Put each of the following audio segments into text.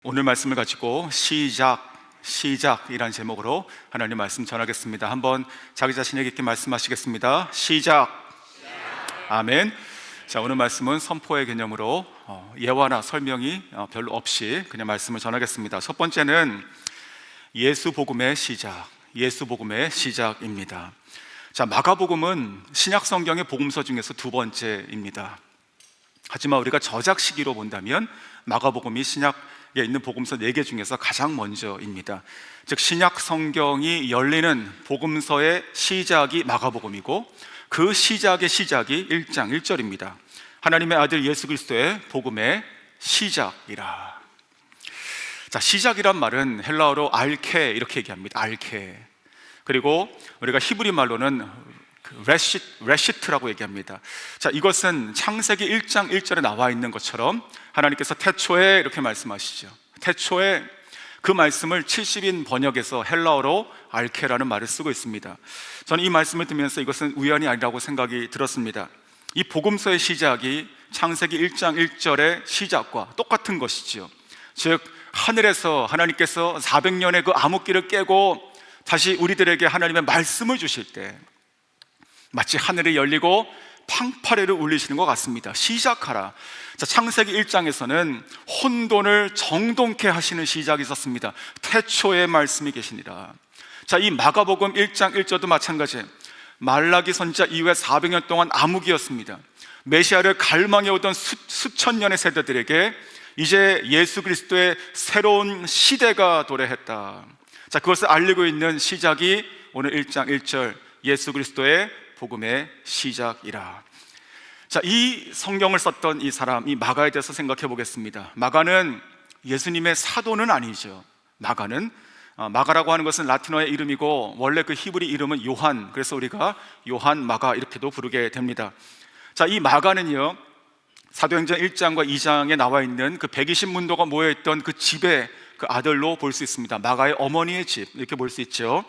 오늘 말씀을 가지고 시작이라는 제목으로 하나님 말씀 전하겠습니다. 한번 자기 자신에게 있게 말씀하시겠습니다. 시작. 아멘. 자, 오늘 말씀은 선포의 개념으로 예화나 설명이 별로 없이 그냥 말씀을 전하겠습니다. 첫 번째는 예수 복음의 시작입니다. 자, 마가복음은 신약 성경의 복음서 중에서 두 번째입니다. 하지만 우리가 저작 시기로 본다면 마가복음이 신약에 있는 복음서 4개 중에서 가장 먼저입니다. 즉 신약 성경이 열리는 복음서의 시작이 마가복음이고 그 시작의 시작이 1장 1절입니다. 하나님의 아들 예수 그리스도의 복음의 시작이라. 자, 시작이란 말은 헬라어로 알케 이렇게 얘기합니다. 알케. 그리고 우리가 히브리 말로는 레시트라고 얘기합니다. 자, 이것은 창세기 1장 1절에 나와 있는 것처럼 하나님께서 태초에 이렇게 말씀하시죠. 태초에 그 말씀을 70인 번역에서 헬라어로 알케라는 말을 쓰고 있습니다. 저는 이 말씀을 듣면서 이것은 우연이 아니라고 생각이 들었습니다. 이 복음서의 시작이 창세기 1장 1절의 시작과 똑같은 것이지요. 즉 하늘에서 하나님께서 400년의 그 암흑기를 깨고 다시 우리들에게 하나님의 말씀을 주실 때 마치 하늘이 열리고 팡파레를 울리시는 것 같습니다. 시작하라. 자, 창세기 1장에서는 혼돈을 정돈케 하시는 시작이 있었습니다. 태초에 말씀이 계시니라. 자, 이 마가복음 1장 1절도 마찬가지예요. 말라기 선지자 이후에 400년 동안 암흑이었습니다. 메시아를 갈망해 오던 수천 년의 세대들에게 이제 예수 그리스도의 새로운 시대가 도래했다. 자, 그것을 알리고 있는 시작이 오늘 1장 1절 예수 그리스도의 복음의 시작이라. 자, 이 성경을 썼던 이 사람, 이 마가에 대해서 생각해 보겠습니다. 마가는 예수님의 사도는 아니죠. 마가라고 하는 것은 라틴어의 이름이고 원래 그 히브리 이름은 요한, 그래서 우리가 요한 마가 이렇게도 부르게 됩니다. 자, 이 마가는요 사도행전 1장과 2장에 나와 있는 그 120문도가 모여있던 그 집의 그 아들로 볼 수 있습니다. 마가의 어머니의 집 이렇게 볼 수 있죠.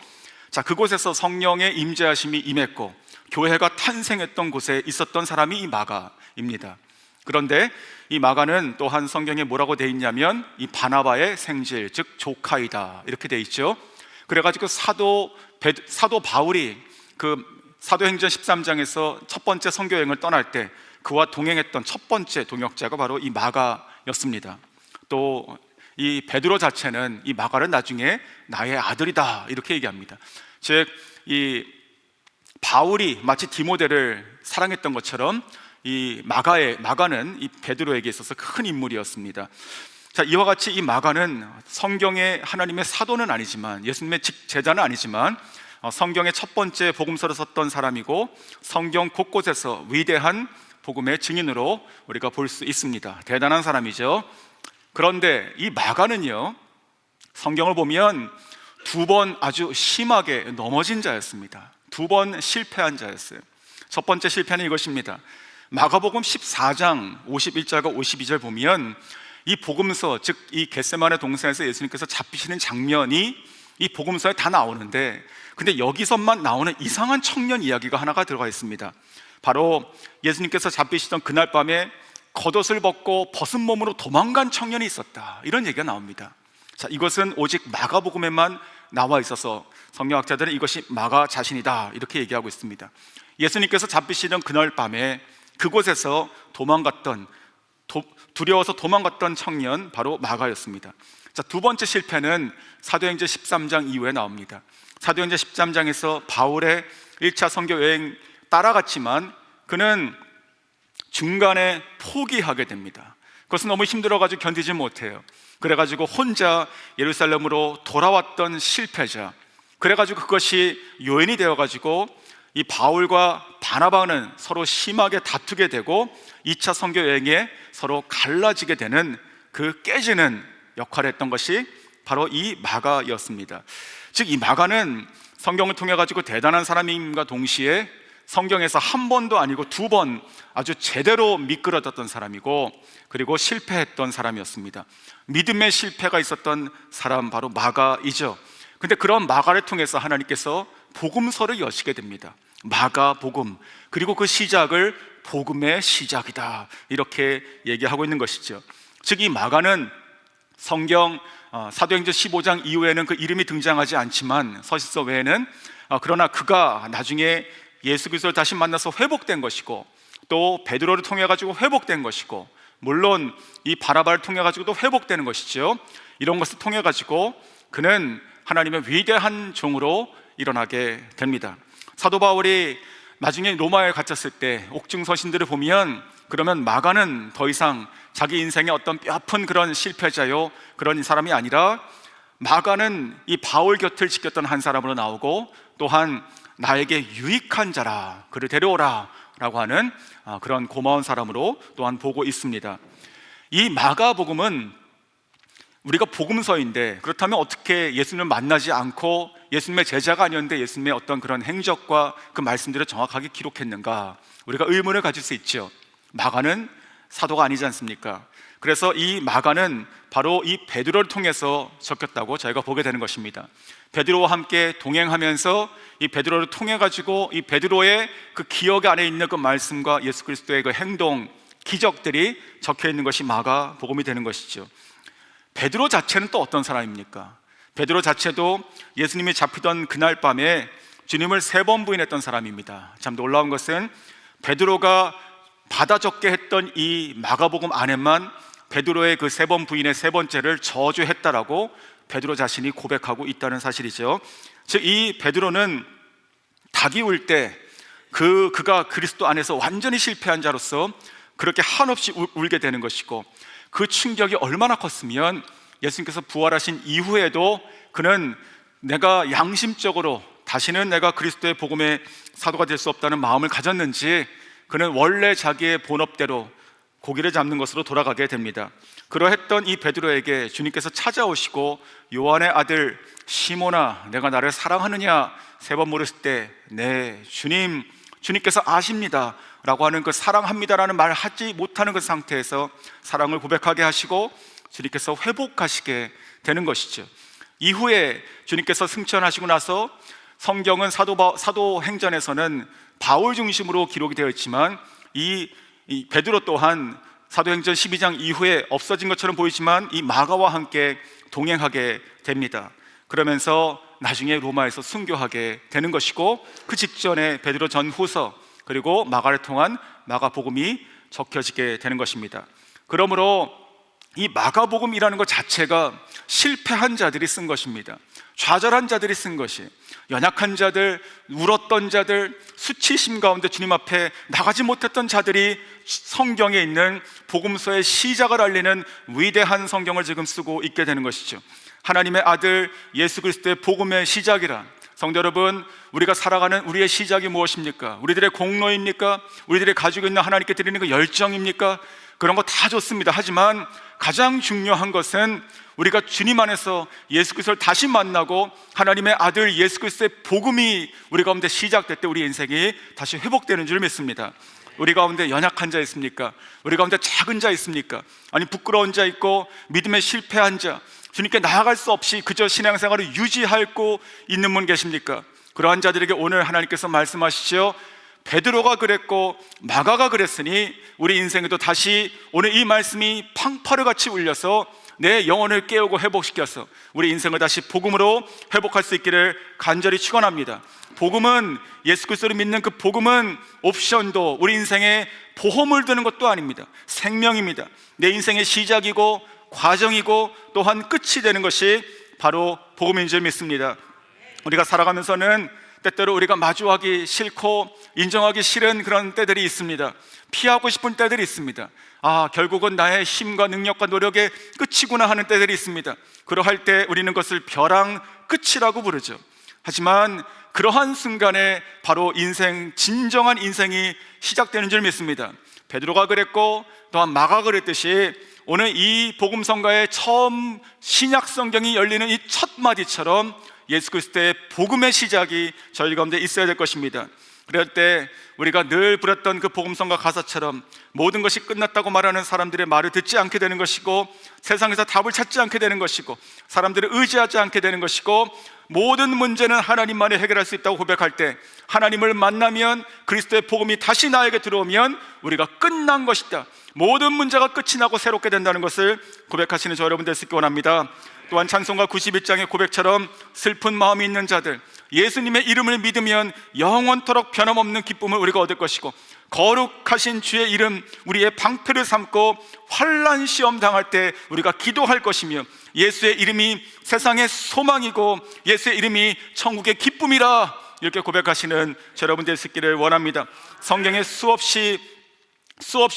자, 그곳에서 성령의 임재하심이 임했고 교회가 탄생했던 곳에 있었던 사람이 이 마가입니다. 그런데 이 마가는 또한 성경에 뭐라고 돼 있냐면 이 바나바의 생질, 즉 조카이다 이렇게 돼 있죠. 그래가지고 사도 바울이 그 사도행전 13장에서 첫 번째 선교 여행을 떠날 때 그와 동행했던 첫 번째 동역자가 바로 이 마가였습니다. 또 이 베드로 자체는 이 마가를 나중에 나의 아들이다 이렇게 얘기합니다. 즉 이 바울이 마치 디모데를 사랑했던 것처럼 이 마가는 이 베드로에게 있어서 큰 인물이었습니다. 자, 이와 같이 이 마가는 성경의 하나님의 사도는 아니지만 예수님의 제자는 아니지만 성경의 첫 번째 복음서를 썼던 사람이고 성경 곳곳에서 위대한 복음의 증인으로 우리가 볼 수 있습니다. 대단한 사람이죠. 그런데 이 마가는요 성경을 보면 2번 아주 심하게 넘어진 자였습니다. 2번 실패한 자였어요. 첫 번째 실패는 이것입니다. 마가복음 14장 51절과 52절 보면 이 복음서, 즉 이 겟세마네 동산에서 예수님께서 잡히시는 장면이 이 복음서에 다 나오는데 근데 여기서만 나오는 이상한 청년 이야기가 하나가 들어가 있습니다. 바로 예수님께서 잡히시던 그날 밤에 겉옷을 벗고 벗은 몸으로 도망간 청년이 있었다 이런 얘기가 나옵니다. 자, 이것은 오직 마가복음에만 나와 있어서 성경학자들은 이것이 마가 자신이다 이렇게 얘기하고 있습니다. 예수님께서 잡히시던 그날 밤에 그곳에서 두려워서 도망갔던 청년 바로 마가였습니다. 자, 두 번째 실패는 사도행전 13장 이후에 나옵니다. 사도행전 13장에서 바울의 1차 선교 여행 따라갔지만 그는 중간에 포기하게 됩니다. 그것은 너무 힘들어가지고 견디지 못해요. 그래가지고 혼자 예루살렘으로 돌아왔던 실패자, 그래가지고 그것이 요인이 되어가지고 이 바울과 바나바는 서로 심하게 다투게 되고 2차 선교 여행에 서로 갈라지게 되는 그 깨지는 역할을 했던 것이 바로 이 마가였습니다. 즉 이 마가는 성경을 통해 가지고 대단한 사람임과 동시에 성경에서 한 번도 아니고 2번 아주 제대로 미끄러졌던 사람이고 그리고 실패했던 사람이었습니다. 믿음의 실패가 있었던 사람 바로 마가이죠. 근데 그런 마가를 통해서 하나님께서 복음서를 여시게 됩니다. 마가복음, 그리고 그 시작을 복음의 시작이다 이렇게 얘기하고 있는 것이죠. 즉 이 마가는 성경 사도행전 15장 이후에는 그 이름이 등장하지 않지만 서신서 외에는 그러나 그가 나중에 예수 그리스도를 다시 만나서 회복된 것이고, 또 베드로를 통해 가지고 회복된 것이고, 물론 이 바나바를 통해 가지고도 회복되는 것이죠. 이런 것을 통해 가지고 그는 하나님의 위대한 종으로 일어나게 됩니다. 사도 바울이 나중에 로마에 갇혔을 때 옥중 서신들을 보면, 그러면 마가는 더 이상 자기 인생의 어떤 뼈아픈 그런 실패자요, 그런 사람이 아니라 마가는 이 바울 곁을 지켰던 한 사람으로 나오고, 또한 나에게 유익한 자라, 그를 데려오라 라고 하는 그런 고마운 사람으로 또한 보고 있습니다. 이 마가복음은 우리가 복음서인데, 그렇다면 어떻게 예수님을 만나지 않고 예수님의 제자가 아니었는데 예수님의 어떤 그런 행적과 그 말씀들을 정확하게 기록했는가, 우리가 의문을 가질 수 있죠. 마가는 사도가 아니지 않습니까? 그래서 이 마가는 바로 이 베드로를 통해서 적혔다고 저희가 보게 되는 것입니다. 베드로와 함께 동행하면서 이 베드로를 통해 가지고 이 베드로의 그 기억 안에 있는 그 말씀과 예수 그리스도의 그 행동, 기적들이 적혀 있는 것이 마가복음이 되는 것이죠. 베드로 자체는 또 어떤 사람입니까? 베드로 자체도 예수님이 잡히던 그날 밤에 주님을 3번 부인했던 사람입니다. 참 놀라운 것은 베드로가 받아 적게 했던 이 마가복음 안에만 베드로의 그 3번 부인의 3번째를 저주했다라고 베드로 자신이 고백하고 있다는 사실이죠. 즉, 이 베드로는 닭이 울 때 그가 그리스도 안에서 완전히 실패한 자로서 그렇게 한없이 울게 되는 것이고, 그 충격이 얼마나 컸으면 예수님께서 부활하신 이후에도 그는 내가 양심적으로 다시는 내가 그리스도의 복음의 사도가 될 수 없다는 마음을 가졌는지, 그는 원래 자기의 본업대로 고기를 잡는 것으로 돌아가게 됩니다. 그러했던 이 베드로에게 주님께서 찾아오시고 요한의 아들 시몬아, 내가 나를 사랑하느냐 3번 물으실 때, 네 주님께서 아십니다 라고 하는 그 사랑합니다라는 말 하지 못하는 그 상태에서 사랑을 고백하게 하시고 주님께서 회복하시게 되는 것이죠. 이후에 주님께서 승천하시고 나서 성경은 사도행전에서는 바울 중심으로 기록이 되어 있지만, 이 베드로 또한 사도행전 12장 이후에 없어진 것처럼 보이지만 이 마가와 함께 동행하게 됩니다. 그러면서 나중에 로마에서 순교하게 되는 것이고, 그 직전에 베드로 전후서 그리고 마가를 통한 마가복음이 적혀지게 되는 것입니다. 그러므로 이 마가복음이라는 것 자체가 실패한 자들이 쓴 것입니다. 좌절한 자들이 쓴 것이, 연약한 자들, 울었던 자들, 수치심 가운데 주님 앞에 나가지 못했던 자들이 성경에 있는 복음서의 시작을 알리는 위대한 성경을 지금 쓰고 있게 되는 것이죠. 하나님의 아들 예수 그리스도의 복음의 시작이란, 성도 여러분, 우리가 살아가는 우리의 시작이 무엇입니까? 우리들의 공로입니까? 우리들이 가지고 있는 하나님께 드리는 그 열정입니까? 그런 거 다 좋습니다. 하지만 가장 중요한 것은 우리가 주님 안에서 예수 그리스도를 다시 만나고 하나님의 아들 예수 그리스도의 복음이 우리 가운데 시작될 때 우리 인생이 다시 회복되는 줄 믿습니다. 우리 가운데 연약한 자 있습니까? 우리 가운데 작은 자 있습니까? 아니, 부끄러운 자 있고 믿음에 실패한 자, 주님께 나아갈 수 없이 그저 신앙생활을 유지하고 있는 분 계십니까? 그러한 자들에게 오늘 하나님께서 말씀하시죠. 베드로가 그랬고 마가가 그랬으니 우리 인생에도 다시 오늘 이 말씀이 팡파르같이 울려서 내 영혼을 깨우고 회복시켜서 우리 인생을 다시 복음으로 회복할 수 있기를 간절히 축원합니다. 복음은, 예수 그리스도를 믿는 그 복음은 옵션도, 우리 인생에 보험을 드는 것도 아닙니다. 생명입니다. 내 인생의 시작이고 과정이고 또한 끝이 되는 것이 바로 복음인 줄 믿습니다. 우리가 살아가면서는 때때로 우리가 마주하기 싫고 인정하기 싫은 그런 때들이 있습니다. 피하고 싶은 때들이 있습니다. 결국은 나의 힘과 능력과 노력의 끝이구나 하는 때들이 있습니다. 그러할 때 우리는 그것을 벼랑 끝이라고 부르죠. 하지만 그러한 순간에 바로 진정한 인생이 시작되는 줄 믿습니다. 베드로가 그랬고 또한 마가가 그랬듯이 오늘 이 복음성가의 처음 신약 성경이 열리는 이 첫 마디처럼 예수 그리스도의 복음의 시작이 저희 가운데 있어야 될 것입니다. 그럴 때 우리가 늘 부렸던 그 복음성가 가사처럼 모든 것이 끝났다고 말하는 사람들의 말을 듣지 않게 되는 것이고, 세상에서 답을 찾지 않게 되는 것이고, 사람들을 의지하지 않게 되는 것이고, 모든 문제는 하나님만이 해결할 수 있다고 고백할 때, 하나님을 만나면, 그리스도의 복음이 다시 나에게 들어오면 우리가 끝난 것이다, 모든 문제가 끝이 나고 새롭게 된다는 것을 고백하시는 저 여러분 될 수 있기 원합니다. 또한 찬송가 91장의 고백처럼 슬픈 마음이 있는 자들, 예수님의 이름을 믿으면 영원토록 변함없는 기쁨을 우리가 얻을 것이고, 거룩하신 주의 이름 우리의 방패를 삼고 환난 시험 당할 때 우리가 기도할 것이며, 예수의 이름이 세상의 소망이고 예수의 이름이 천국의 기쁨이라, 이렇게 고백하시는 저 여러분 될 수 있기를 원합니다. 성경에 수없이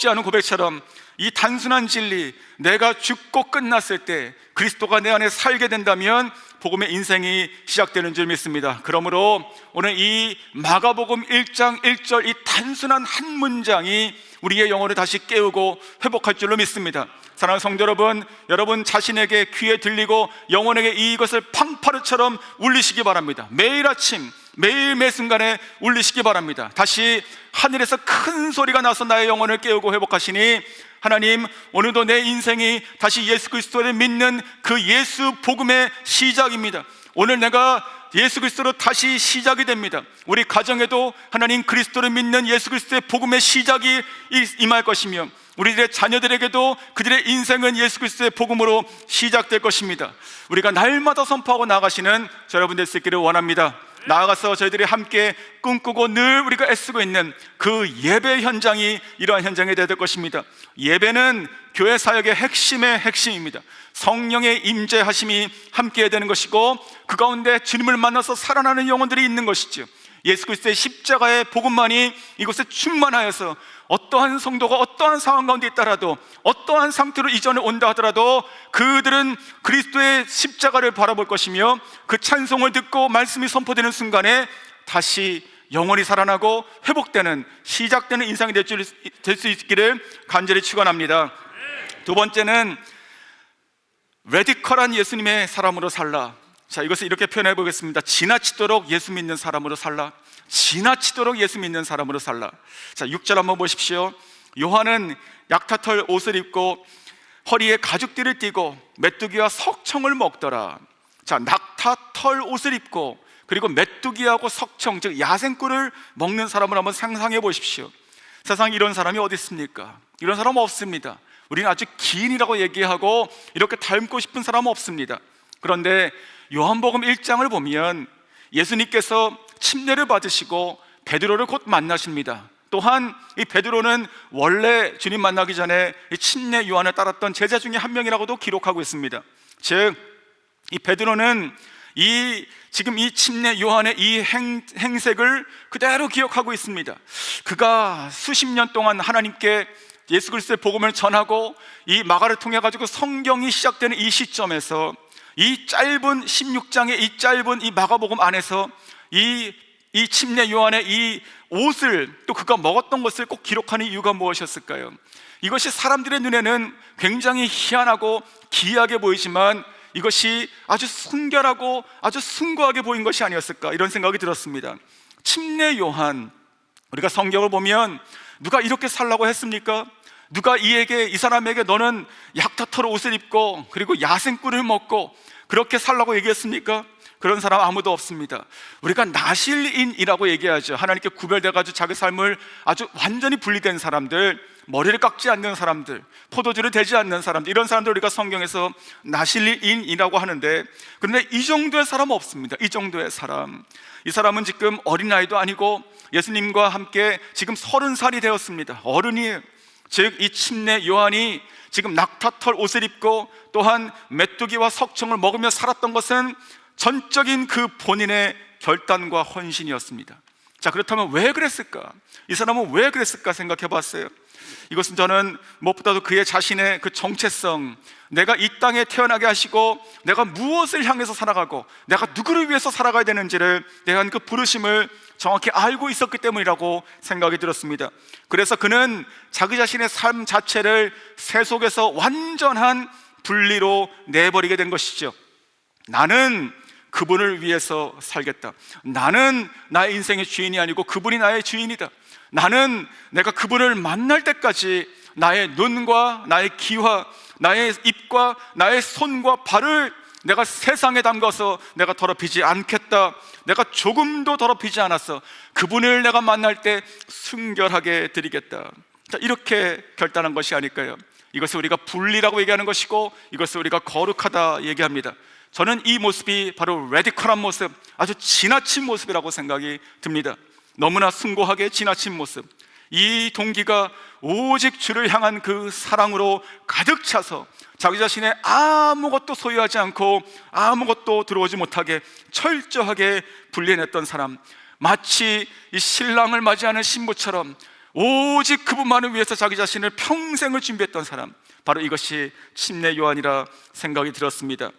하는 고백처럼 이 단순한 진리, 내가 죽고 끝났을 때 그리스도가 내 안에 살게 된다면 복음의 인생이 시작되는 줄 믿습니다. 그러므로 오늘 이 마가복음 1장 1절 이 단순한 한 문장이 우리의 영혼을 다시 깨우고 회복할 줄로 믿습니다. 사랑하는 성도 여러분, 여러분 자신에게 귀에 들리고 영혼에게 이것을 팡파르처럼 울리시기 바랍니다. 매일 아침, 매일 매 순간에 울리시기 바랍니다. 다시 하늘에서 큰 소리가 나서 나의 영혼을 깨우고 회복하시니, 하나님, 오늘도 내 인생이 다시 예수 그리스도를 믿는 그 예수 복음의 시작입니다. 오늘 내가 예수 그리스도로 다시 시작이 됩니다. 우리 가정에도 하나님 그리스도를 믿는 예수 그리스도의 복음의 시작이 임할 것이며, 우리들의 자녀들에게도 그들의 인생은 예수 그리스도의 복음으로 시작될 것입니다. 우리가 날마다 선포하고 나가시는 저 여러분 될 수 있기를 원합니다. 나아가서 저희들이 함께 꿈꾸고 늘 우리가 애쓰고 있는 그 예배 현장이 이러한 현장이 되어야 될 것입니다. 예배는 교회 사역의 핵심의 핵심입니다. 성령의 임재하심이 함께 해야 되는 것이고, 그 가운데 주님을 만나서 살아나는 영혼들이 있는 것이죠. 예수 그리스도의 십자가의 복음만이 이곳에 충만하여서 어떠한 성도가 어떠한 상황 가운데 있더라도, 어떠한 상태로 이전에 온다 하더라도 그들은 그리스도의 십자가를 바라볼 것이며, 그 찬송을 듣고 말씀이 선포되는 순간에 다시 영원히 살아나고 회복되는, 시작되는 인생이 될 수 있기를 간절히 축원합니다. 두 번째는 레디컬한 예수님의 사람으로 살라. 자, 이것을 이렇게 표현해 보겠습니다. 지나치도록 예수 믿는 사람으로 살라. 지나치도록 예수 믿는 사람으로 살라. 자, 6절 한번 보십시오. 요한은 약타털 옷을 입고 허리에 가죽띠를 띠고 메뚜기와 석청을 먹더라. 자, 낙타털 옷을 입고 그리고 메뚜기하고 석청, 즉 야생꿀을 먹는 사람을 한번 상상해 보십시오. 세상에 이런 사람이 어디 있습니까? 이런 사람 없습니다. 우리는 아주 기인이라고 얘기하고 이렇게 닮고 싶은 사람은 없습니다. 그런데 요한복음 1장을 보면 예수님께서 침례를 받으시고 베드로를 곧 만나십니다. 또한 이 베드로는 원래 주님 만나기 전에 이 침례 요한을 따랐던 제자 중에 한 명이라고도 기록하고 있습니다. 즉, 이 베드로는 지금 이 침례 요한의 이 행색을 그대로 기억하고 있습니다. 그가 수십 년 동안 하나님께 예수 그리스도의 복음을 전하고 이 마가를 통해 가지고 성경이 시작되는 이 시점에서 이 짧은 16장의 이 짧은 이 마가복음 안에서 이 침례 요한의 이 옷을, 또 그가 먹었던 것을 꼭 기록하는 이유가 무엇이었을까요? 이것이 사람들의 눈에는 굉장히 희한하고 기이하게 보이지만 이것이 아주 순결하고 아주 숭고하게 보인 것이 아니었을까, 이런 생각이 들었습니다. 침례 요한, 우리가 성경을 보면 누가 이렇게 살라고 했습니까? 누가 이 사람에게 너는 약타털 옷을 입고 그리고 야생꿀을 먹고 그렇게 살라고 얘기했습니까? 그런 사람 아무도 없습니다. 우리가 나실인이라고 얘기하죠. 하나님께 구별돼가지고 자기 삶을 아주 완전히 분리된 사람들, 머리를 깎지 않는 사람들, 포도주를 대지 않는 사람들, 이런 사람들 우리가 성경에서 나실인이라고 하는데, 그런데 이 정도의 사람은 없습니다. 이 정도의 사람, 이 사람은 지금 어린아이도 아니고 예수님과 함께 지금 30살이 되었습니다. 어른이에요. 즉, 이 침례 요한이 지금 낙타털 옷을 입고 또한 메뚜기와 석청을 먹으며 살았던 것은 전적인 그 본인의 결단과 헌신이었습니다. 자, 그렇다면 왜 그랬을까? 이 사람은 왜 그랬을까 생각해 봤어요. 이것은 저는 무엇보다도 그의 자신의 그 정체성, 내가 이 땅에 태어나게 하시고 내가 무엇을 향해서 살아가고 내가 누구를 위해서 살아가야 되는지를 대한 그 부르심을 정확히 알고 있었기 때문이라고 생각이 들었습니다. 그래서 그는 자기 자신의 삶 자체를 세속에서 완전한 분리로 내버리게 된 것이죠. 나는 그분을 위해서 살겠다. 나는 나의 인생의 주인이 아니고 그분이 나의 주인이다. 나는 내가 그분을 만날 때까지 나의 눈과 나의 귀와 나의 입과 나의 손과 발을 내가 세상에 담가서 내가 더럽히지 않겠다. 내가 조금도 더럽히지 않았어. 그분을 내가 만날 때 순결하게 드리겠다. 자, 이렇게 결단한 것이 아닐까요? 이것을 우리가 분리라고 얘기하는 것이고, 이것을 우리가 거룩하다 얘기합니다. 저는 이 모습이 바로 레디컬한 모습, 아주 지나친 모습이라고 생각이 듭니다. 너무나 숭고하게 지나친 모습. 이 동기가 오직 주를 향한 그 사랑으로 가득 차서 자기 자신의 아무것도 소유하지 않고 아무것도 들어오지 못하게 철저하게 분리해냈던 사람, 마치 이 신랑을 맞이하는 신부처럼 오직 그분만을 위해서 자기 자신을 평생을 준비했던 사람, 바로 이것이 침례 요한이라 생각이 들었습니다.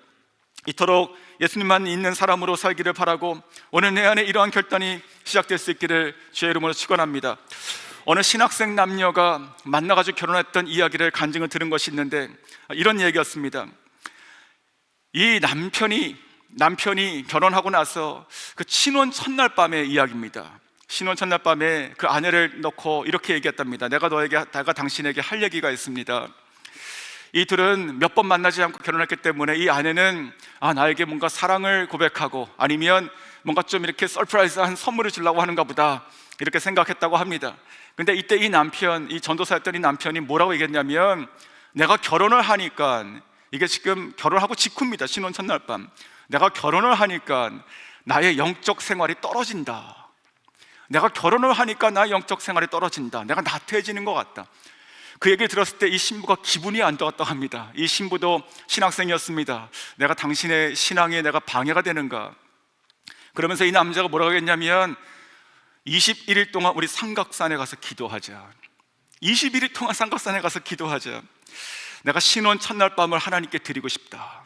이토록 예수님만 있는 사람으로 살기를 바라고, 오늘 내 안에 이러한 결단이 시작될 수 있기를 주의 이름으로 축원합니다. 어느 신학생 남녀가 만나가지고 결혼했던 이야기를 간증을 들은 것이 있는데, 이런 얘기였습니다. 이 남편이 결혼하고 나서 그 신혼 첫날 밤의 이야기입니다. 신혼 첫날 밤에 그 아내를 놓고 이렇게 얘기했답니다. 내가 당신에게 할 얘기가 있습니다. 이 둘은 몇 번 만나지 않고 결혼했기 때문에 이 아내는 나에게 뭔가 사랑을 고백하고, 아니면 뭔가 좀 이렇게 서프라이즈한 선물을 주려고 하는가 보다, 이렇게 생각했다고 합니다. 근데 이때 이 전도사였던 이 남편이 뭐라고 얘기했냐면, 내가 결혼을 하니까, 이게 지금 결혼하고 직후입니다. 신혼 첫날 밤. 내가 결혼을 하니까 나의 영적 생활이 떨어진다. 내가 결혼을 하니까 나의 영적 생활이 떨어진다. 내가 나태해지는 것 같다. 그 얘기를 들었을 때 이 신부가 기분이 안 좋았다고 합니다. 이 신부도 신학생이었습니다. 내가 당신의 신앙에 내가 방해가 되는가. 그러면서 이 남자가 뭐라고 했냐면, 21일 동안 우리 삼각산에 가서 기도하자. 21일 동안 삼각산에 가서 기도하자. 내가 신혼 첫날 밤을 하나님께 드리고 싶다.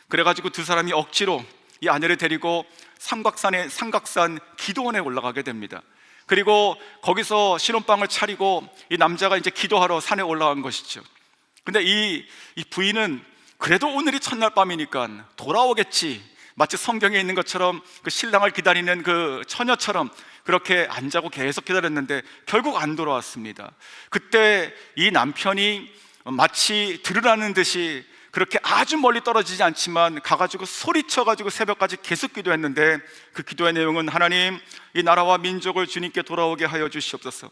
그래가지고 두 사람이 억지로 이 아내를 데리고 삼각산 기도원에 올라가게 됩니다. 그리고 거기서 신혼방을 차리고 이 남자가 이제 기도하러 산에 올라간 것이죠. 근데 이 부인은 그래도 오늘이 첫날 밤이니까 돌아오겠지, 마치 성경에 있는 것처럼 그 신랑을 기다리는 그 처녀처럼 그렇게 안 자고 계속 기다렸는데 결국 안 돌아왔습니다. 그때 이 남편이 마치 들으라는 듯이 그렇게 아주 멀리 떨어지지 않지만 가가지고 소리쳐가지고 새벽까지 계속 기도했는데, 그 기도의 내용은 하나님, 이 나라와 민족을 주님께 돌아오게 하여 주시옵소서,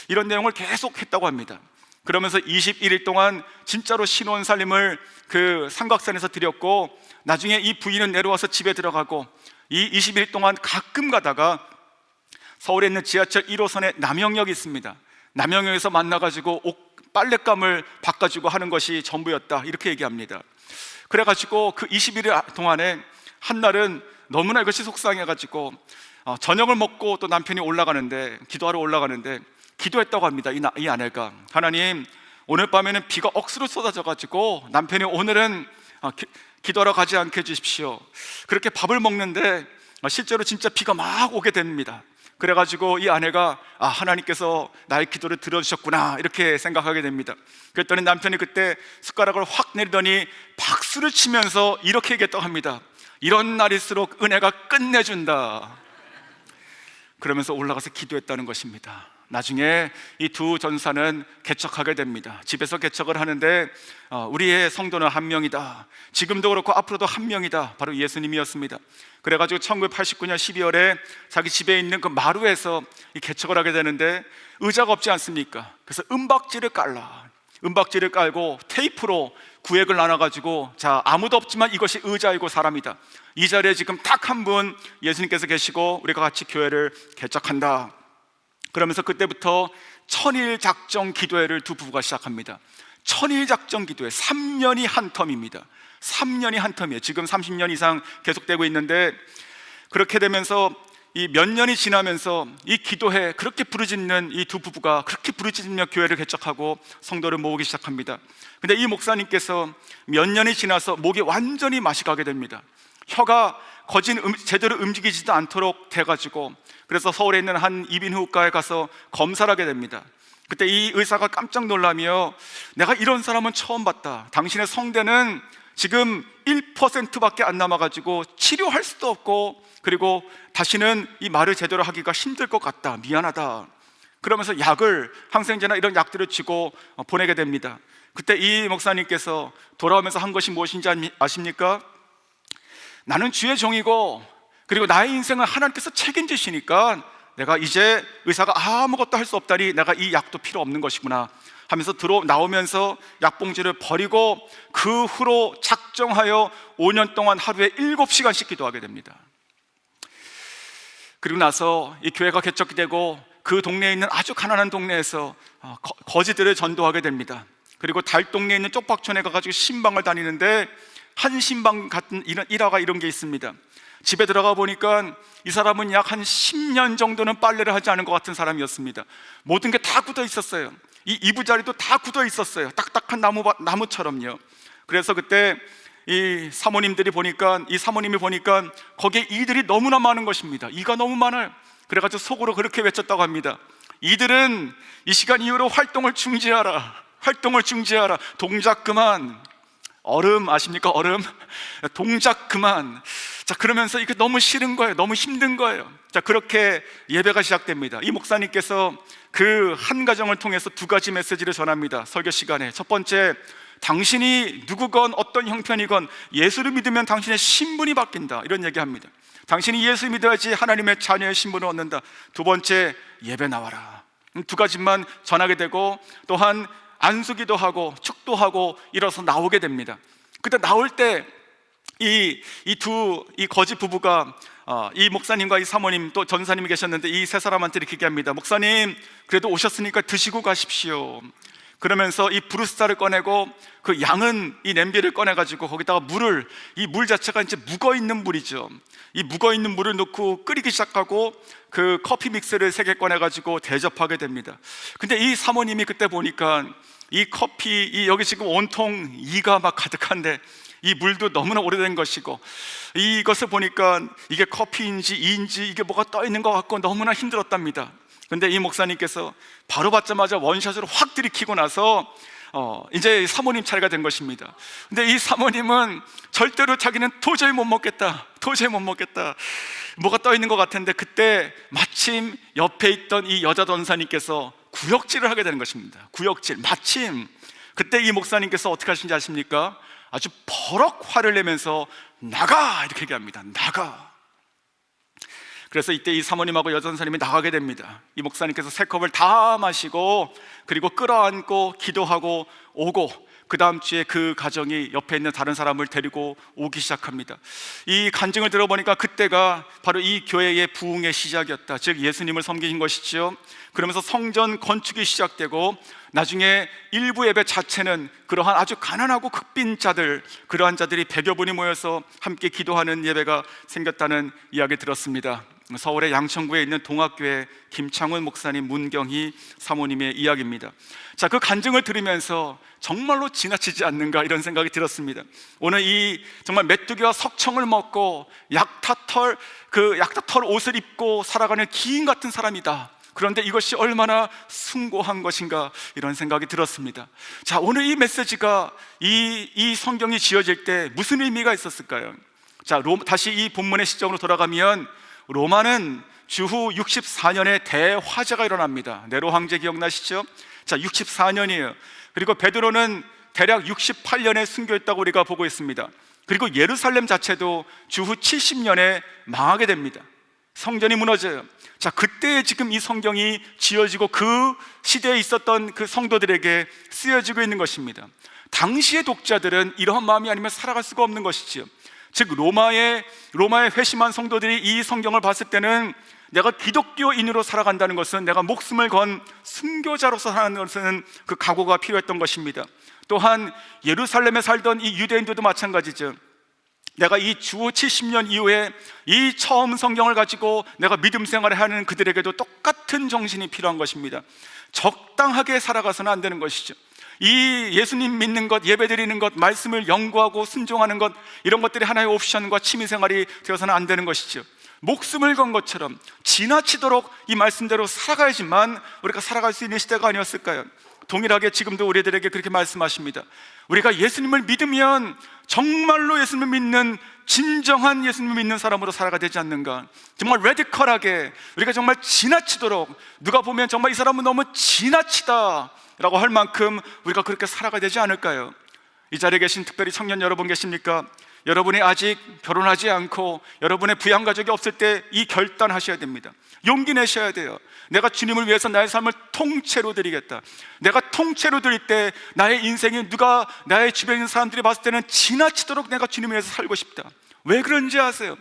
이런 내용을 계속 했다고 합니다. 그러면서 21일 동안 진짜로 신혼살림을 그 삼각산에서 드렸고, 나중에 이 부인은 내려와서 집에 들어가고, 이 21일 동안 가끔 가다가 서울에 있는 지하철 1호선에 남영역이 있습니다. 남영역에서 만나가지고 빨랫감을 바꿔주고 하는 것이 전부였다, 이렇게 얘기합니다. 그래가지고 그 21일 동안에 한날은 너무나 이것이 속상해가지고 저녁을 먹고 또 남편이 기도하러 올라가는데 기도했다고 합니다. 이 아내가, 하나님, 오늘 밤에는 비가 억수로 쏟아져가지고 남편이 오늘은 기도하러 가지 않게 해주십시오. 그렇게 밥을 먹는데 실제로 진짜 비가 막 오게 됩니다. 그래가지고 이 아내가 하나님께서 나의 기도를 들어주셨구나, 이렇게 생각하게 됩니다. 그랬더니 남편이 그때 숟가락을 확 내리더니 박수를 치면서 이렇게 얘기했다고 합니다. 이런 날일수록 은혜가 끝내준다. 그러면서 올라가서 기도했다는 것입니다. 나중에 이 두 전사는 개척하게 됩니다. 집에서 개척을 하는데 우리의 성도는 한 명이다, 지금도 그렇고 앞으로도 한 명이다, 바로 예수님이었습니다. 그래가지고 1989년 12월에 자기 집에 있는 그 마루에서 이 개척을 하게 되는데, 의자가 없지 않습니까? 그래서 은박지를 깔고 테이프로 구획을 나눠가지고, 자, 아무도 없지만 이것이 의자이고 사람이다, 이 자리에 지금 딱 한 분 예수님께서 계시고 우리가 같이 교회를 개척한다. 그러면서 그때부터 천일 작정 기도회를 두 부부가 시작합니다. 천일 작정 기도회, 3년이 한 텀입니다. 3년이 한 텀이에요. 지금 30년 이상 계속되고 있는데, 그렇게 되면서 이 몇 년이 지나면서 이 기도회 그렇게 부르짖는 이 두 부부가 그렇게 부르짖으며 교회를 개척하고 성도를 모으기 시작합니다. 근데 이 목사님께서 몇 년이 지나서 목이 완전히 맛이 가게 됩니다. 혀가 제대로 움직이지도 않도록 돼가지고, 그래서 서울에 있는 한 이비인후과에 가서 검사를 하게 됩니다. 그때 이 의사가 깜짝 놀라며, 내가 이런 사람은 처음 봤다, 당신의 성대는 지금 1%밖에 안 남아가지고 치료할 수도 없고, 그리고 다시는 이 말을 제대로 하기가 힘들 것 같다, 미안하다. 그러면서 항생제나 이런 약들을 주고 보내게 됩니다. 그때 이 목사님께서 돌아오면서 한 것이 무엇인지 아십니까? 나는 주의 종이고 그리고 나의 인생을 하나님께서 책임지시니까 내가 이제 의사가 아무것도 할 수 없다니 내가 이 약도 필요 없는 것이구나 하면서 나오면서 약봉지를 버리고 그 후로 작정하여 5년 동안 하루에 7시간씩 기도하게 됩니다. 그리고 나서 이 교회가 개척이 되고 그 동네에 있는 아주 가난한 동네에서 거지들을 전도하게 됩니다. 그리고 달동네에 있는 쪽박촌에 가가지고 신방을 다니는데 한 신방 같은 일화가 이런 게 있습니다. 집에 들어가 보니까 이 사람은 약 한 10년 정도는 빨래를 하지 않은 것 같은 사람이었습니다. 모든 게 다 굳어 있었어요. 이 이부자리도 다 굳어 있었어요. 딱딱한 나무처럼요. 그래서 그때 이 사모님이 보니까 거기에 이들이 너무나 많은 것입니다. 이가 너무 많아요. 그래가지고 속으로 그렇게 외쳤다고 합니다. 이들은 이 시간 이후로 활동을 중지하라. 동작 그만. 얼음 아십니까? 얼음. 동작 그만. 자, 그러면서 이게 너무 싫은 거예요. 너무 힘든 거예요. 자, 그렇게 예배가 시작됩니다. 이 목사님께서 그 한 가정을 통해서 2가지 메시지를 전합니다. 설교 시간에. 첫 번째, 당신이 누구건 어떤 형편이건 예수를 믿으면 당신의 신분이 바뀐다, 이런 얘기합니다. 당신이 예수 믿어야지 하나님의 자녀의 신분을 얻는다. 두 번째, 예배 나와라. 2가지만 전하게 되고, 또한 안수기도 하고 축도하고 이뤄서 나오게 됩니다. 그때 나올 때 이 거지 부부가 이 목사님과 이 사모님 또 전사님이 계셨는데 이 세 사람한테 이렇게 얘기합니다. 목사님, 그래도 오셨으니까 드시고 가십시오. 그러면서 이 브루스타를 꺼내고 그 양은 이 냄비를 꺼내가지고 거기다가 이 물 자체가 이제 묵어있는 물이죠. 이 묵어있는 물을 넣고 끓이기 시작하고 그 커피 믹스를 3개 꺼내가지고 대접하게 됩니다. 근데 이 사모님이 그때 보니까 여기 지금 온통 이가 막 가득한데 이 물도 너무나 오래된 것이고 이것을 보니까 이게 커피인지 이인지 이게 뭐가 떠 있는 것 같고 너무나 힘들었답니다. 근데 이 목사님께서 바로 받자마자 원샷으로 확 들이키고 나서 이제 사모님 차례가 된 것입니다. 근데 이 사모님은 절대로 자기는 도저히 못 먹겠다. 뭐가 떠 있는 것 같은데 그때 마침 옆에 있던 이 여자 전사님께서 구역질을 하게 되는 것입니다. 마침 그때 이 목사님께서 어떻게 하신지 아십니까? 아주 버럭 화를 내면서 나가! 이렇게 얘기합니다. 나가! 그래서 이때 이 사모님하고 여전사님이 나가게 됩니다. 이 목사님께서 3컵을 다 마시고 그리고 끌어안고 기도하고 오고, 그 다음 주에 그 가정이 옆에 있는 다른 사람을 데리고 오기 시작합니다. 이 간증을 들어보니까 그때가 바로 이 교회의 부흥의 시작이었다. 즉 예수님을 섬기신 것이지요. 그러면서 성전 건축이 시작되고 나중에 일부 예배 자체는 그러한 아주 가난하고 극빈 자들, 그러한 자들이 100여 분이 모여서 함께 기도하는 예배가 생겼다는 이야기 들었습니다. 서울의 양천구에 있는 동학교회 김창훈 목사님, 문경희 사모님의 이야기입니다. 자, 그 간증을 들으면서 정말로 지나치지 않는가 이런 생각이 들었습니다. 오늘 이 정말 메뚜기와 석청을 먹고 약타털 옷을 입고 살아가는 기인 같은 사람이다. 그런데 이것이 얼마나 숭고한 것인가 이런 생각이 들었습니다. 자, 오늘 이 메시지가 이 성경이 지어질 때 무슨 의미가 있었을까요? 자, 다시 이 본문의 시점으로 돌아가면 로마는 주후 64년에 대화재가 일어납니다. 네로 황제 기억나시죠? 자, 64년이에요. 그리고 베드로는 대략 68년에 순교했다고 우리가 보고 있습니다. 그리고 예루살렘 자체도 주후 70년에 망하게 됩니다. 성전이 무너져요. 자, 그때 지금 이 성경이 지어지고 그 시대에 있었던 그 성도들에게 쓰여지고 있는 것입니다. 당시의 독자들은 이러한 마음이 아니면 살아갈 수가 없는 것이지요. 즉 로마의 회심한 성도들이 이 성경을 봤을 때는 내가 기독교인으로 살아간다는 것은, 내가 목숨을 건 순교자로서 사는 것은 그 각오가 필요했던 것입니다. 또한 예루살렘에 살던 이 유대인들도 마찬가지죠. 내가 이 주후 70년 이후에 이 처음 성경을 가지고 내가 믿음 생활을 하는 그들에게도 똑같은 정신이 필요한 것입니다. 적당하게 살아가서는 안 되는 것이죠. 이 예수님 믿는 것, 예배드리는 것, 말씀을 연구하고 순종하는 것, 이런 것들이 하나의 옵션과 취미생활이 되어서는 안 되는 것이죠. 목숨을 건 것처럼 지나치도록 이 말씀대로 살아가야지만 우리가 살아갈 수 있는 시대가 아니었을까요? 동일하게 지금도 우리들에게 그렇게 말씀하십니다. 우리가 예수님을 믿으면 정말로 예수님을 믿는, 진정한 예수님을 믿는 사람으로 살아가야 되지 않는가. 정말 레디컬하게, 우리가 정말 지나치도록, 누가 보면 정말 이 사람은 너무 지나치다 라고 할 만큼 우리가 그렇게 살아가야 되지 않을까요? 이 자리에 계신 특별히 청년 여러분 계십니까? 여러분이 아직 결혼하지 않고 여러분의 부양가족이 없을 때 이 결단하셔야 됩니다. 용기 내셔야 돼요. 내가 주님을 위해서 나의 삶을 통째로 드리겠다. 내가 통째로 드릴 때 나의 인생이 누가 나의 주변에 있는 사람들이 봤을 때는 지나치도록 내가 주님을 위해서 살고 싶다. 왜 그런지 아세요?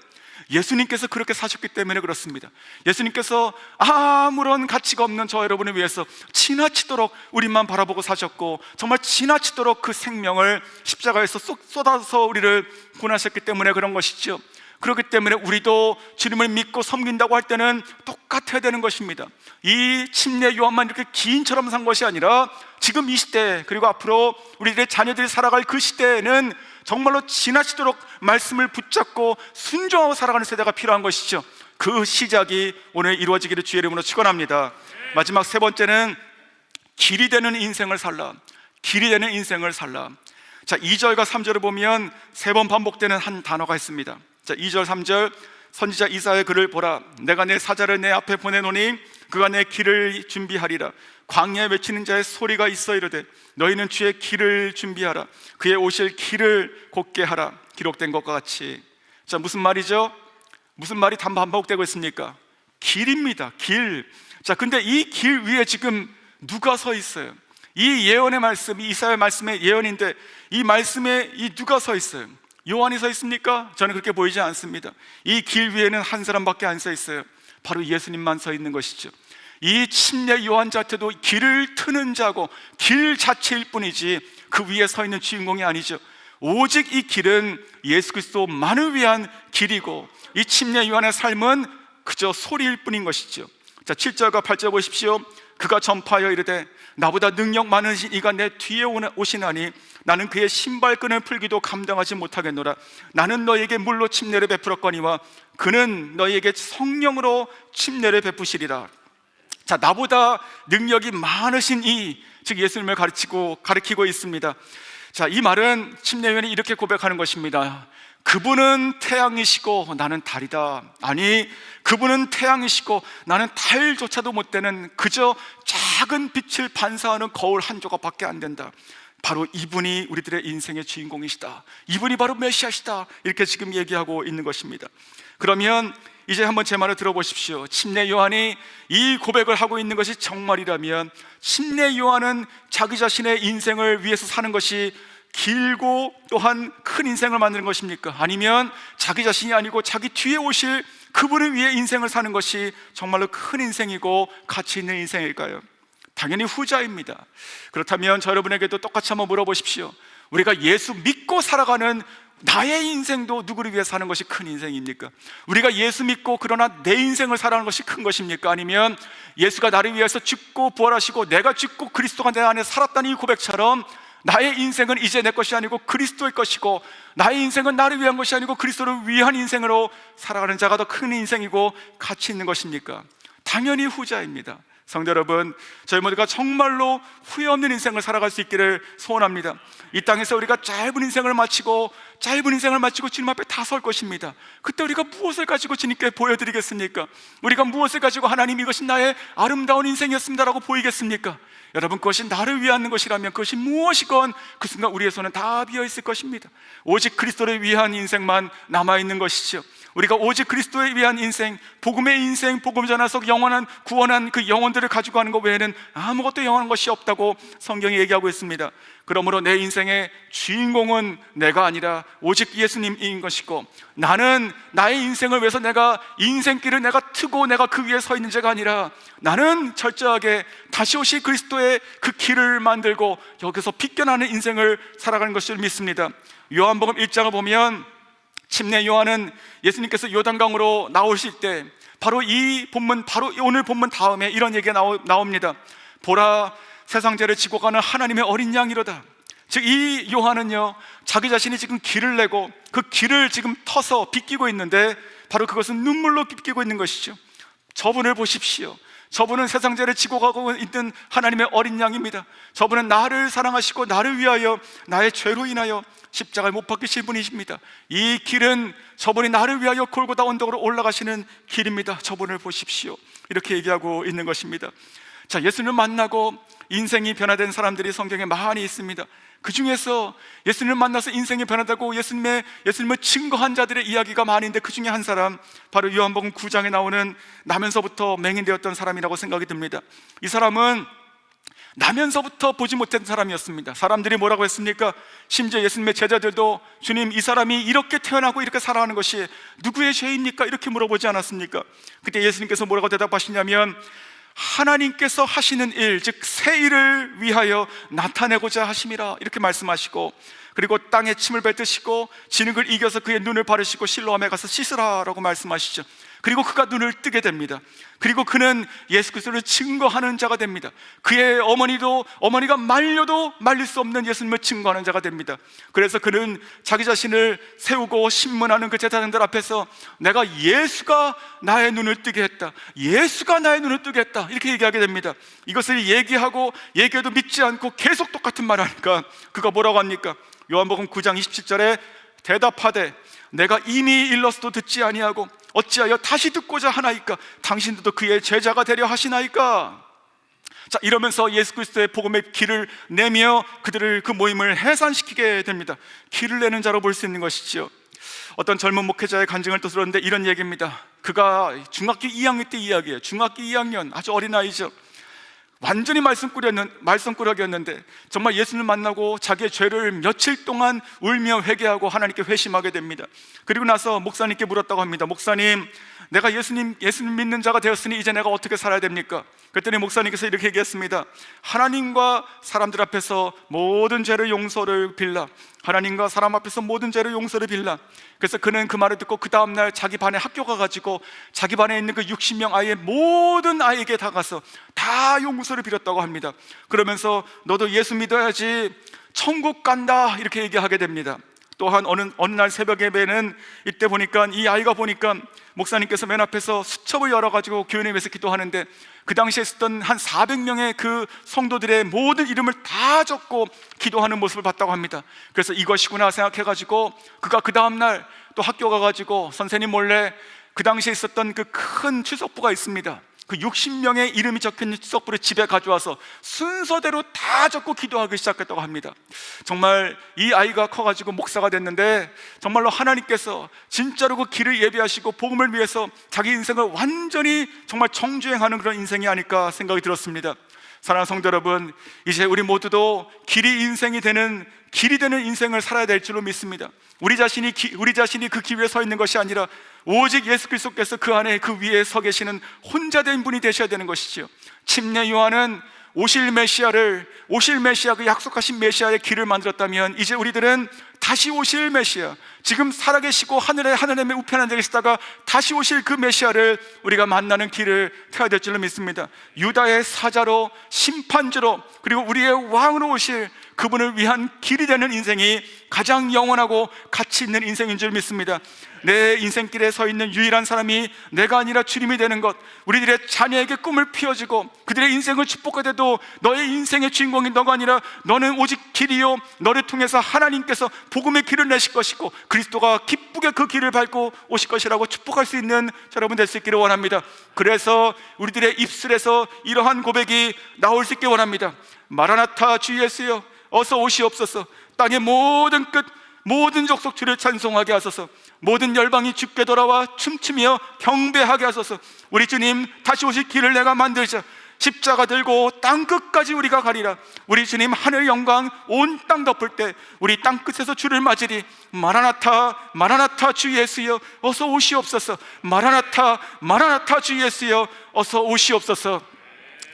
예수님께서 그렇게 사셨기 때문에 그렇습니다. 예수님께서 아무런 가치가 없는 저 여러분을 위해서 지나치도록 우리만 바라보고 사셨고, 정말 지나치도록 그 생명을 십자가에서 쏟아서 우리를 구원하셨기 때문에 그런 것이죠. 그렇기 때문에 우리도 주님을 믿고 섬긴다고 할 때는 똑같아야 되는 것입니다. 이 침례 요한만 이렇게 기인처럼 산 것이 아니라 지금 이 시대, 그리고 앞으로 우리들의 자녀들이 살아갈 그 시대에는 정말로 지나치도록 말씀을 붙잡고 순종하고 살아가는 세대가 필요한 것이죠. 그 시작이 오늘 이루어지기를 주의 이름으로 축원합니다. 마지막 세 번째는 길이 되는 인생을 살라. 길이 되는 인생을 살라. 자, 2절과 3절을 보면 세 번 반복되는 한 단어가 있습니다. 자, 2절 3절, 선지자 이사야의 글을 보라. 내가 내 사자를 내 앞에 보내노니 그가 내 길을 준비하리라. 광야에 외치는 자의 소리가 있어 이르되 너희는 주의 길을 준비하라. 그의 오실 길을 곧게 하라. 기록된 것과 같이. 자, 무슨 말이죠? 무슨 말이 반복되고 있습니까? 길입니다. 길. 자, 근데 이 길 위에 지금 누가 서 있어요? 이 예언의 말씀, 이 이사야의 말씀의 예언인데 이 말씀에 이 누가 서 있어요? 요한이 서 있습니까? 저는 그렇게 보이지 않습니다. 이 길 위에는 한 사람밖에 안 서 있어요. 바로 예수님만 서 있는 것이죠. 이 침례 요한 자체도 길을 트는 자고 길 자체일 뿐이지 그 위에 서 있는 주인공이 아니죠. 오직 이 길은 예수 그리스도만을 위한 길이고 이 침례 요한의 삶은 그저 소리일 뿐인 것이죠. 자, 7절과 8절 보십시오. 그가 전파하여 이르되 나보다 능력 많으신 이가 내 뒤에 오시나니 나는 그의 신발끈을 풀기도 감당하지 못하겠노라. 나는 너에게 물로 침례를 베풀었거니와 그는 너에게 성령으로 침례를 베푸시리라. 자, 나보다 능력이 많으신 이, 즉 예수님을 가리키고 있습니다. 자, 이 말은 침례 요한이 이렇게 고백하는 것입니다. 그분은 태양이시고 나는 달이다. 아니, 그분은 태양이시고 나는 달조차도 못 되는 그저 작은 빛을 반사하는 거울 한 조각밖에 안 된다. 바로 이분이 우리들의 인생의 주인공이시다. 이분이 바로 메시아시다. 이렇게 지금 얘기하고 있는 것입니다. 그러면 이제 한번 제 말을 들어보십시오. 침례 요한이 이 고백을 하고 있는 것이 정말이라면 침례 요한은 자기 자신의 인생을 위해서 사는 것이 길고 또한 큰 인생을 만드는 것입니까? 아니면 자기 자신이 아니고 자기 뒤에 오실 그분을 위해 인생을 사는 것이 정말로 큰 인생이고 가치 있는 인생일까요? 당연히 후자입니다. 그렇다면 저 여러분에게도 똑같이 한번 물어보십시오. 우리가 예수 믿고 살아가는 나의 인생도 누구를 위해 사는 것이 큰 인생입니까? 우리가 예수 믿고 그러나 내 인생을 살아가는 것이 큰 것입니까? 아니면 예수가 나를 위해서 죽고 부활하시고 내가 죽고 그리스도가 내 안에 살았다는 이 고백처럼 나의 인생은 이제 내 것이 아니고 그리스도의 것이고 나의 인생은 나를 위한 것이 아니고 그리스도를 위한 인생으로 살아가는 자가 더 큰 인생이고 가치 있는 것입니까? 당연히 후자입니다. 성도 여러분, 저희 모두가 정말로 후회 없는 인생을 살아갈 수 있기를 소원합니다. 이 땅에서 우리가 짧은 인생을 마치고 주님 앞에 다 설 것입니다. 그때 우리가 무엇을 가지고 주님께 보여드리겠습니까? 우리가 무엇을 가지고 하나님 이것이 나의 아름다운 인생이었습니다라고 보이겠습니까? 여러분, 그것이 나를 위한 것이라면 그것이 무엇이건 그 순간 우리의 손은 다 비어있을 것입니다. 오직 그리스도를 위한 인생만 남아있는 것이죠. 우리가 오직 그리스도에 위한 인생, 복음의 인생, 복음 전하서 영원한 구원한 그 영혼들을 가지고 가는 것 외에는 아무것도 영원한 것이 없다고 성경이 얘기하고 있습니다. 그러므로 내 인생의 주인공은 내가 아니라 오직 예수님인 것이고, 나는 나의 인생을 위해서 내가 인생길을 내가 트고 내가 그 위에 서 있는 자가 아니라 나는 철저하게 다시 오실 그리스도의 그 길을 만들고 여기서 비껴나는 인생을 살아가는 것을 믿습니다. 요한복음 1장을 보면 침례 요한은 예수님께서 요단강으로 나오실 때 바로 이 본문, 바로 오늘 본문 다음에 이런 얘기가 나옵니다. 보라, 세상 죄를 지고 가는 하나님의 어린 양이로다. 즉 이 요한은요, 자기 자신이 지금 길을 내고 그 길을 지금 터서 비끼고 있는데 바로 그것은 눈물로 비끼고 있는 것이죠. 저분을 보십시오. 저분은 세상 죄를 지고 가고 있는 하나님의 어린 양입니다. 저분은 나를 사랑하시고 나를 위하여 나의 죄로 인하여 십자가에 못 박히실 분이십니다. 이 길은 저분이 나를 위하여 골고다 언덕으로 올라가시는 길입니다. 저분을 보십시오. 이렇게 얘기하고 있는 것입니다. 자, 예수님을 만나고 인생이 변화된 사람들이 성경에 많이 있습니다. 그 중에서 예수님을 만나서 인생이 변하다고 예수님을 증거한 자들의 이야기가 많이 있는데, 그 중에 한 사람, 바로 요한복음 9장에 나오는 나면서부터 맹인되었던 사람이라고 생각이 듭니다. 이 사람은 나면서부터 보지 못한 사람이었습니다. 사람들이 뭐라고 했습니까? 심지어 예수님의 제자들도 주님, 이 사람이 이렇게 태어나고 이렇게 살아가는 것이 누구의 죄입니까? 이렇게 물어보지 않았습니까? 그때 예수님께서 뭐라고 대답하시냐면, 하나님께서 하시는 일, 즉 새 일을 위하여 나타내고자 하심이라, 이렇게 말씀하시고, 그리고 땅에 침을 뱉으시고 진흙을 이겨서 그의 눈을 바르시고 실로암에 가서 씻으라라고 말씀하시죠. 그리고 그가 눈을 뜨게 됩니다. 그리고 그는 예수 그리스도를 증거하는 자가 됩니다. 그의 어머니가 말려도 말릴 수 없는 예수님을 증거하는 자가 됩니다. 그래서 그는 자기 자신을 세우고 신문하는 그 제자들 앞에서 내가 예수가 나의 눈을 뜨게 했다, 예수가 나의 눈을 뜨게 했다, 이렇게 얘기하게 됩니다. 이것을 얘기해도 믿지 않고 계속 똑같은 말을 하니까 그가 뭐라고 합니까? 요한복음 9장 27절에 대답하되 내가 이미 일렀어도 듣지 아니하고 어찌하여 다시 듣고자 하나이까? 당신들도 그의 제자가 되려 하시나이까? 자, 이러면서 예수 그리스도의 복음의 길을 내며 그들을, 그 모임을 해산시키게 됩니다. 길을 내는 자로 볼 수 있는 것이죠. 어떤 젊은 목회자의 간증을 또 들었는데 이런 얘기입니다. 그가 중학교 2학년 때 이야기예요. 중학교 2학년, 아주 어린아이죠. 완전히 말썽꾸러기였는데 정말 예수님을 만나고 자기의 죄를 며칠 동안 울며 회개하고 하나님께 회심하게 됩니다. 그리고 나서 목사님께 물었다고 합니다. 목사님, 내가 예수님 믿는 자가 되었으니 이제 내가 어떻게 살아야 됩니까? 그랬더니 목사님께서 이렇게 얘기했습니다. 하나님과 사람들 앞에서 모든 죄를 용서를 빌라. 하나님과 사람 앞에서 모든 죄를 용서를 빌라. 그래서 그는 그 말을 듣고 그 다음날 자기 반에 학교 가가지고 자기 반에 있는 그 60명 아이의 모든 아이에게 다가서 다 용서를 빌었다고 합니다. 그러면서 너도 예수 믿어야지 천국 간다, 이렇게 얘기하게 됩니다. 또한 어느 날 새벽 예배는 이때 보니까 이 아이가 보니까 목사님께서 맨 앞에서 수첩을 열어가지고 교인을 위해서 기도하는데 그 당시에 있었던 한 400명의 그 성도들의 모든 이름을 다 적고 기도하는 모습을 봤다고 합니다. 그래서 이것이구나 생각해가지고 그가 그 다음날 또 학교 가가지고 선생님 몰래 그 당시에 있었던 그 큰 추석부가 있습니다. 그 60명의 이름이 적혀있는 추석부를 집에 가져와서 순서대로 다 적고 기도하기 시작했다고 합니다. 정말 이 아이가 커가지고 목사가 됐는데 정말로 하나님께서 진짜로 그 길을 예비하시고 복음을 위해서 자기 인생을 완전히 정말 정주행하는 그런 인생이 아닐까 생각이 들었습니다. 사랑하는 성도 여러분, 이제 우리 모두도 길이 되는 인생을 살아야 될 줄로 믿습니다. 우리 자신이 그 길 위에 서 있는 것이 아니라 오직 예수 그리스도께서 그 안에 그 위에 서 계시는 혼자 된 분이 되셔야 되는 것이지요. 침례 요한은 오실 메시아, 그 약속하신 메시아의 길을 만들었다면 이제 우리들은 다시 오실 메시아, 지금 살아계시고 하늘의 우편한 데 계시다가 다시 오실 그 메시아를 우리가 만나는 길을 태워야 될 줄로 믿습니다. 유다의 사자로, 심판주로, 그리고 우리의 왕으로 오실 그분을 위한 길이 되는 인생이 가장 영원하고 가치 있는 인생인 줄 믿습니다. 내 인생길에 서 있는 유일한 사람이 내가 아니라 주님이 되는 것, 우리들의 자녀에게 꿈을 피워주고 그들의 인생을 축복하되도 너의 인생의 주인공이 너가 아니라 너는 오직 길이요, 너를 통해서 하나님께서 복음의 길을 내실 것이고 그리스도가 기쁘게 그 길을 밟고 오실 것이라고 축복할 수 있는 여러분 될 수 있기를 원합니다. 그래서 우리들의 입술에서 이러한 고백이 나올 수 있기 원합니다. 마라나타 주 예수여 어서 오시옵소서. 땅의 모든 끝, 모든 족속 주를 찬송하게 하소서. 모든 열방이 주께 돌아와 춤추며 경배하게 하소서. 우리 주님 다시 오실 길을 내가 만들자. 십자가 들고 땅끝까지 우리가 가리라. 우리 주님 하늘 영광 온 땅 덮을 때 우리 땅끝에서 주를 맞으리. 마라나타 마라나타 주 예수여 어서 오시옵소서. 마라나타 주 예수여 어서 오시옵소서.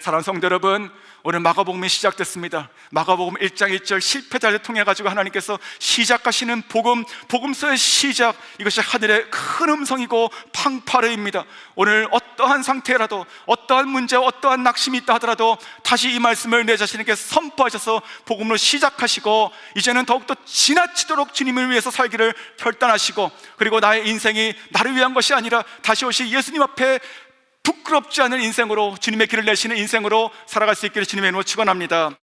사랑하는 성도 여러분, 오늘 마가복음이 시작됐습니다. 마가복음 1장 1절 실패자를 통해 가지고 하나님께서 시작하시는 복음서의 시작, 이것이 하늘의 큰 음성이고 팡파르입니다. 오늘 어떠한 상태라도, 어떠한 문제, 어떠한 낙심이 있다 하더라도 다시 이 말씀을 내 자신에게 선포하셔서 복음으로 시작하시고 이제는 더욱더 지나치도록 주님을 위해서 살기를 결단하시고, 그리고 나의 인생이 나를 위한 것이 아니라 다시 오실 예수님 앞에 부끄럽지 않은 인생으로, 주님의 길을 내시는 인생으로 살아갈 수 있기를 주님의 이름으로 축원합니다.